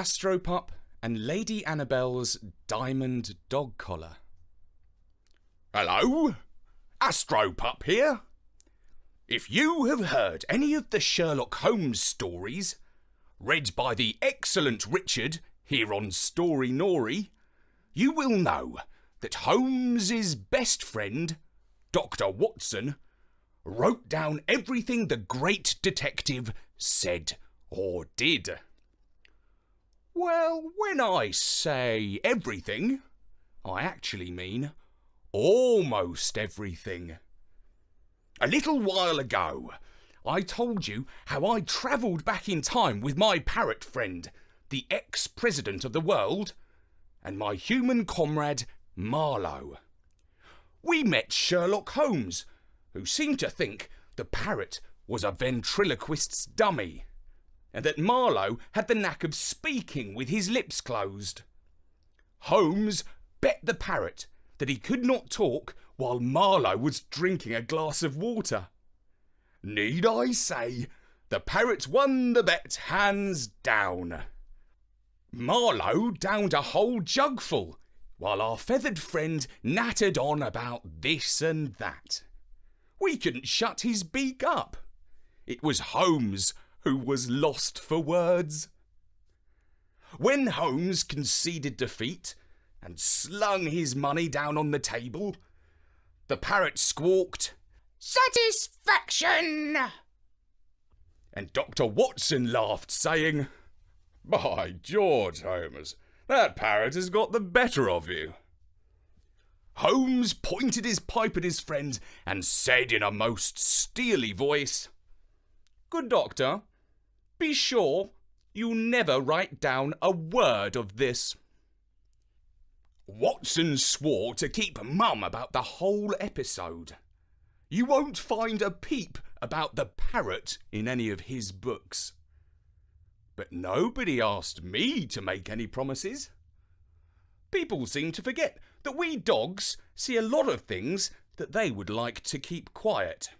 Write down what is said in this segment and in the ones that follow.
Astropup and Lady Annabelle's diamond dog collar. Hello, Astropup here. If you have heard any of the Sherlock Holmes stories, read by the excellent Richard here on Story Nori, you will know that Holmes's best friend, Dr. Watson, wrote down everything the great detective said or did. Well, when I say everything, I actually mean almost everything. A little while ago, I told you how I travelled back in time with my parrot friend, the ex-president of the world, and my human comrade, Marlowe. We met Sherlock Holmes, who seemed to think the parrot was a ventriloquist's dummy, and that Marlowe had the knack of speaking with his lips closed. Holmes bet the parrot that he could not talk while Marlowe was drinking a glass of water. Need I say, the parrot won the bet hands down. Marlowe downed a whole jugful, while our feathered friend nattered on about this and that. We couldn't shut his beak up. It was Holmes who was lost for words. When Holmes conceded defeat and slung his money down on the table, the parrot squawked, "Satisfaction!" And Dr. Watson laughed, saying, "By George, Holmes, that parrot has got the better of you." Holmes pointed his pipe at his friend and said in a most steely voice, "Good doctor, be sure you never write down a word of this." Watson swore to keep mum about the whole episode. You won't find a peep about the parrot in any of his books. But nobody asked me to make any promises. People seem to forget that we dogs see a lot of things that they would like to keep quiet.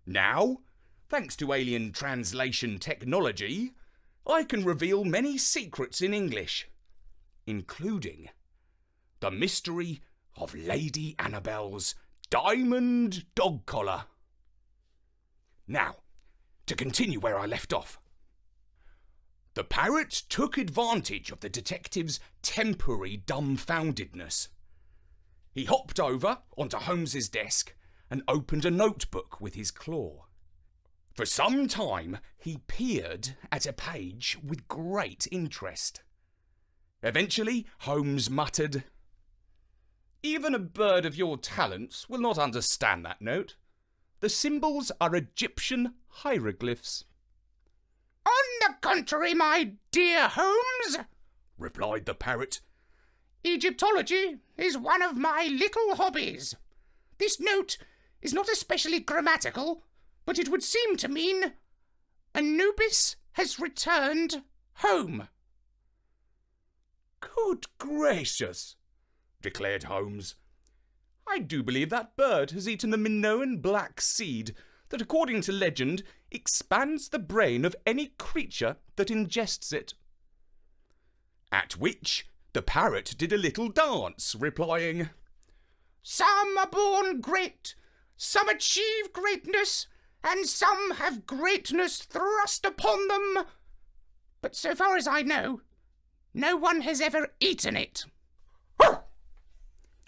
Now, thanks to alien translation technology, I can reveal many secrets in English, including the mystery of Lady Annabelle's diamond dog collar. Now, to continue where I left off. The parrot took advantage of the detective's temporary dumbfoundedness. He hopped over onto Holmes's desk and opened a notebook with his claw. For some time, he peered at a page with great interest. Eventually, Holmes muttered, "Even a bird of your talents will not understand that note. The symbols are Egyptian hieroglyphs." "On the contrary, my dear Holmes," replied the parrot, "Egyptology is one of my little hobbies. This note is not especially grammatical, but it would seem to mean Anubis has returned home." "Good gracious," declared Holmes. "I do believe that bird has eaten the Minoan black seed that, according to legend, expands the brain of any creature that ingests it." At which the parrot did a little dance, replying, "Some are born great, some achieve greatness, and some have greatness thrust upon them. But so far as I know, no one has ever eaten it."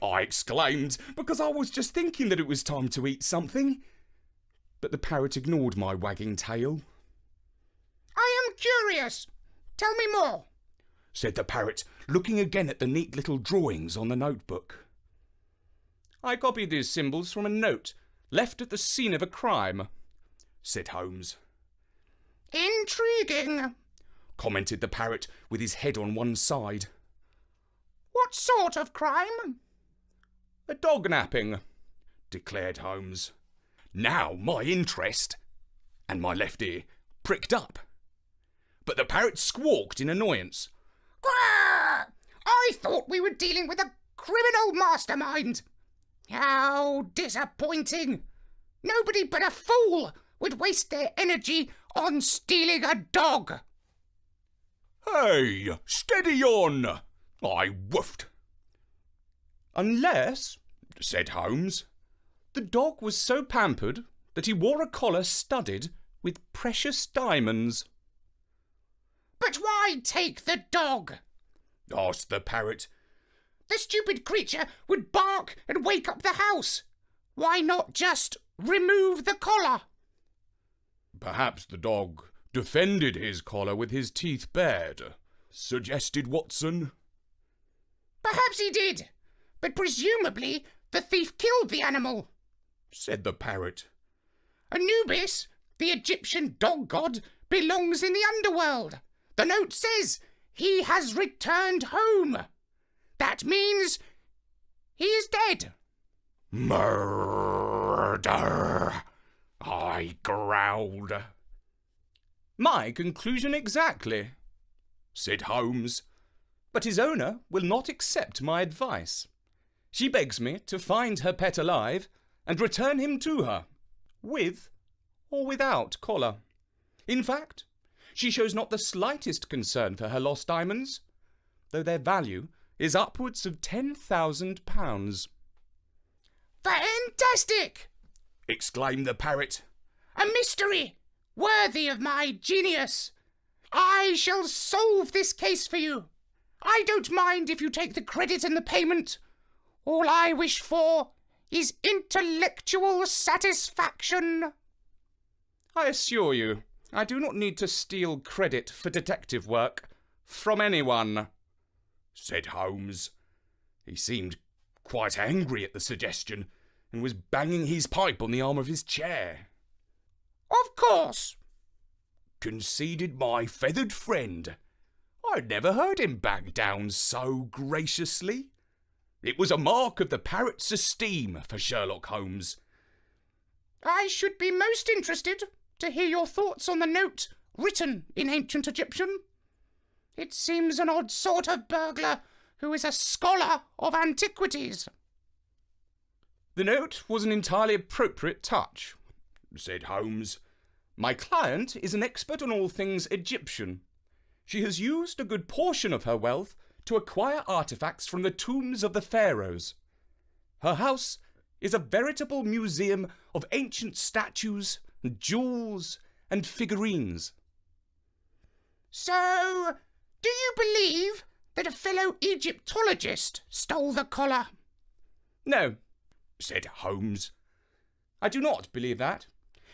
I exclaimed, because I was just thinking that it was time to eat something. But the parrot ignored my wagging tail. "I am curious. Tell me more," said the parrot, looking again at the neat little drawings on the notebook. "I copied these symbols from a note left at the scene of a crime," said Holmes. "Intriguing," commented the parrot with his head on one side. "What sort of crime?" "A dog napping," declared Holmes. Now my interest and my left ear pricked up. But the parrot squawked in annoyance. "Quah! I thought we were dealing with a criminal mastermind. How disappointing. Nobody but a fool would waste their energy on stealing a dog." Hey, steady on! I woofed. Unless, Said Holmes. the dog was so pampered that he wore a collar studded with precious diamonds. But why take the dog? Asked the parrot. The stupid creature would bark and wake up the house. Why not just remove the collar? Perhaps the dog defended his collar with his teeth bared, suggested Watson. Perhaps he did, but presumably the thief killed the animal. Said the parrot. Anubis, the Egyptian dog god, belongs in the underworld. The note says he has returned home. That means he is dead. Murder! I growled. My conclusion exactly, Said Holmes. but his owner will not accept my advice. She begs me to find her pet alive and return him to her, with or without collar. In fact, she shows not the slightest concern for her lost diamonds, though their value is upwards of £10,000. Fantastic! Exclaimed the parrot. A mystery worthy of my genius. I shall solve this case for you. I don't mind if you take the credit and the payment. All I wish for is intellectual satisfaction. I assure you, I do not need to steal credit for detective work from anyone, Said Holmes. He seemed quite angry at the suggestion and was banging his pipe on the arm of his chair. Of course. Conceded my feathered friend. I'd never heard him back down so graciously. It was a mark of the parrot's esteem for Sherlock Holmes. I should be most interested to hear your thoughts on the note written in ancient Egyptian. It seems an odd sort of burglar who is a scholar of antiquities. The note was an entirely appropriate touch, Said Holmes. My client is an expert on all things Egyptian. She has used a good portion of her wealth to acquire artifacts from the tombs of the pharaohs. Her house is a veritable museum of ancient statues, jewels, and figurines. So, do you believe that a fellow Egyptologist stole the collar? No, Said Holmes. I do not believe that,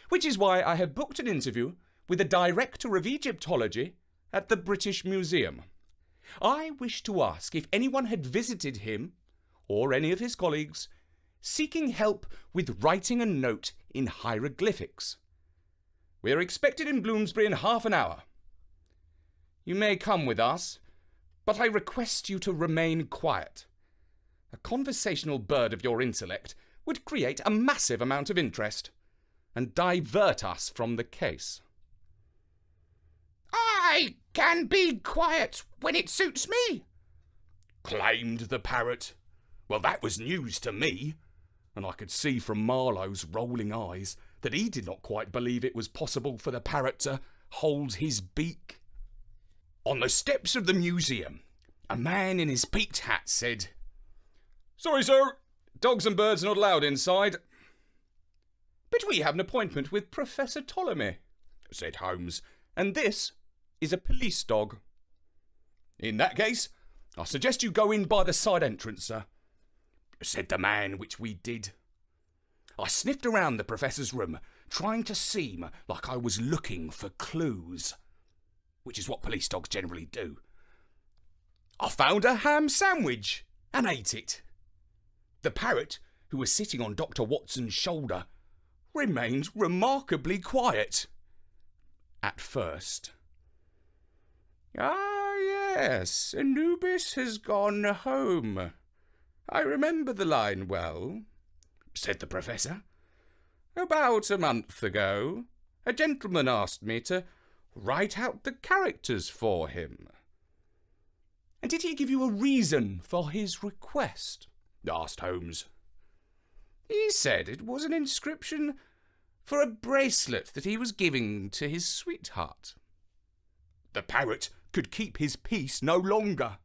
which is why I have booked an interview with the Director of Egyptology at the British Museum. I wish to ask if anyone had visited him, or any of his colleagues, seeking help with writing a note in hieroglyphics. We are expected in Bloomsbury in half an hour. You may come with us, but I request you to remain quiet. A conversational bird of your intellect would create a massive amount of interest and divert us from the case. I can be quiet when it suits me. Claimed the parrot. Well, that was news to me, and I could see from Marlowe's rolling eyes that he did not quite believe it was possible for the parrot to hold his beak. On the steps of the museum, a man in his peaked hat said, Sorry, sir. Dogs and birds are not allowed inside. But we have an appointment with Professor Ptolemy, Said Holmes. and this is a police dog. In that case, I suggest you go in by the side entrance, sir, said the man, which we did. I sniffed around the professor's room, trying to seem like I was looking for clues, which is what police dogs generally do. I found a ham sandwich and ate it. The parrot, who was sitting on Dr. Watson's shoulder, remained remarkably quiet. At first. Ah, yes, Anubis has gone home. I remember the line well, said the professor. About a month ago, a gentleman asked me to write out the characters for him. And did he give you a reason for his request? Asked Holmes. He said it was an inscription for a bracelet that he was giving to his sweetheart. The parrot could keep his peace no longer.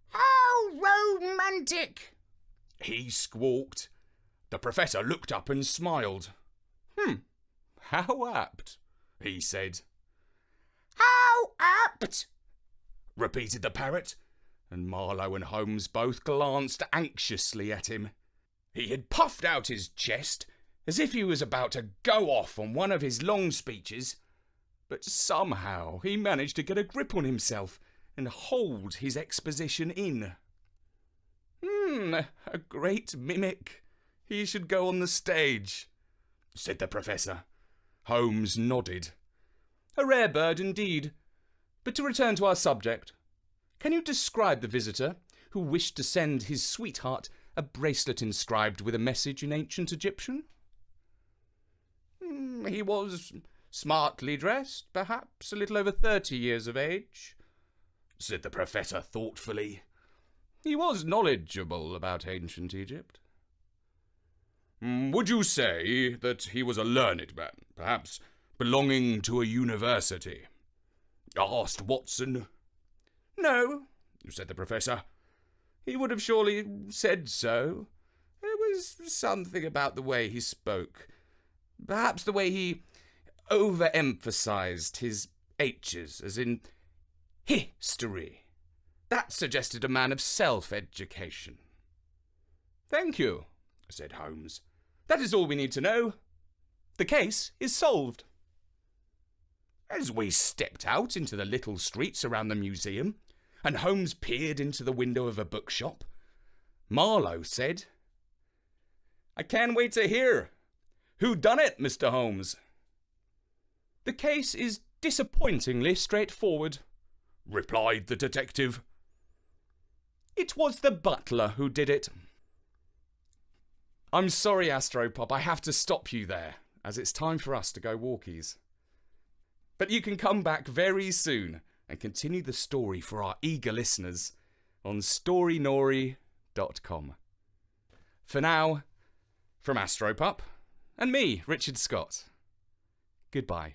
How romantic! He squawked. The Professor looked up and smiled. How apt, he said. How apt! Repeated the parrot, and Marlowe and Holmes both glanced anxiously at him. He had puffed out his chest as if he was about to go off on one of his long speeches, but somehow he managed to get a grip on himself and hold his exposition in. A great mimic. He should go on the stage, said the Professor. Holmes nodded. A rare bird indeed. But to return to our subject, can you describe the visitor who wished to send his sweetheart a bracelet inscribed with a message in ancient Egyptian? He was smartly dressed, perhaps a little over 30 years of age, said the Professor thoughtfully. He was knowledgeable about ancient Egypt. Would you say that he was a learned man, perhaps belonging to a university? Asked Watson. No, said the Professor. He would have surely said so. There was something about the way he spoke. Perhaps the way he overemphasized his H's, as in history. That suggested a man of self-education. Thank you, said Holmes. That is all we need to know. The case is solved. As we stepped out into the little streets around the museum, and Holmes peered into the window of a bookshop, Marlowe said, I can't wait to hear. Who done it, Mr. Holmes? The case is disappointingly straightforward, replied the detective. It was the butler who did it. I'm sorry, Astropop, I have to stop you there, as it's time for us to go walkies. But you can come back very soon and continue the story for our eager listeners on storynori.com. For now, from Astropop and me, Richard Scott, goodbye.